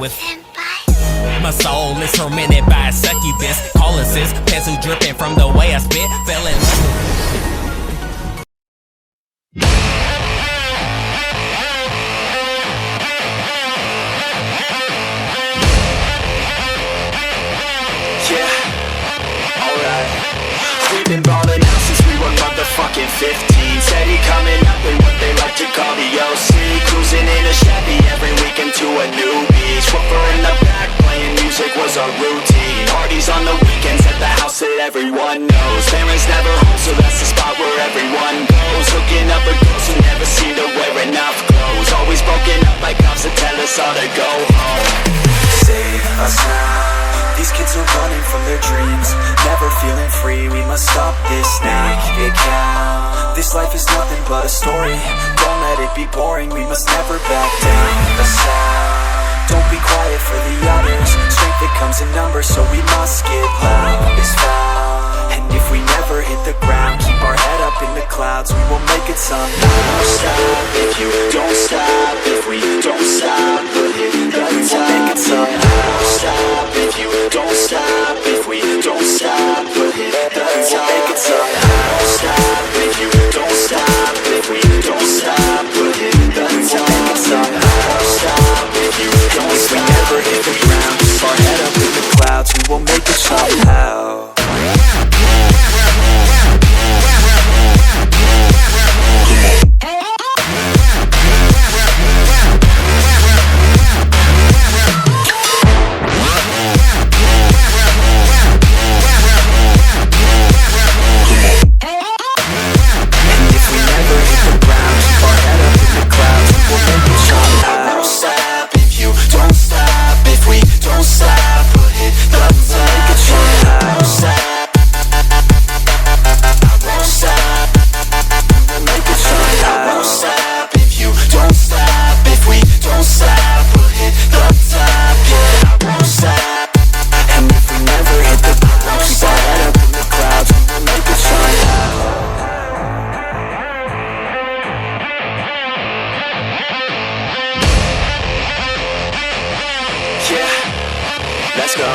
with my soul is tormented by a succubus. Calling sis, pencil dripping from the way I spit. Feeling we've been ballin' out since we were motherfucking 15. Steady coming up with what they like to call the OC. Cruising in a Chevy every weekend to a new beach. Woofer in the back playing music was our routine. Parties on the weekends at the house that everyone knows. Parents never home, so that's the spot where everyone goes. Hooking up with girls who never seem to wear enough clothes. Always broken up by cops that tell us all to go home. Save us now. These kids are running from their dreams, never feeling free. We must stop this now, make it count. This life is nothing but a story. Don't let it be boring, we must never back down. The sound, don't be quiet for the others. Strength that comes in numbers, so we must get loud. Is found, and if we never hit the ground, keep our head up in the clouds, we will make it somehow. Don't stop if you don't stop. If we don't stop, we'll hit the top. We will make it somehow. Don't stop if you don't stop. If we don't stop, we'll hit the top. We will make it somehow. Don't stop if you don't stop. If we don't stop, we'll hit the top. We will make it somehow. Don't stop if you don't stop. If we never hit the ground, keep our head up in the clouds, we will make it somehow. Let's go.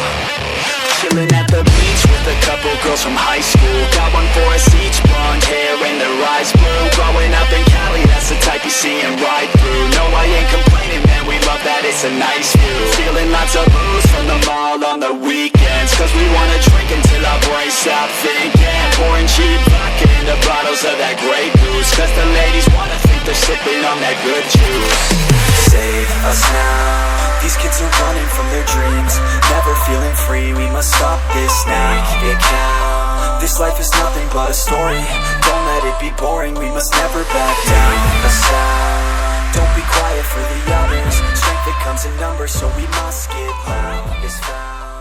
Chilling at the beach with a couple girls from high school. Got one for us each, blonde hair and their eyes blue. Growing up in Cali, that's the type you see and ride through. No, I ain't complaining, man, we love that, it's a nice view. Stealing lots of booze from the mall on the weekends, cause we wanna drink until our brains stop thinking. Pouring cheap vodka into bottles of that Grey Goose, cause the ladies wanna think they're sipping on that good juice. Save us now. These kids are running from their dreams, never feeling free. We must stop this now, make it count. This life is nothing but a story. Don't let it be boring, we must never back down. The sound, don't be quiet for the others. Strength that comes in numbers, so we must get loud. Is found.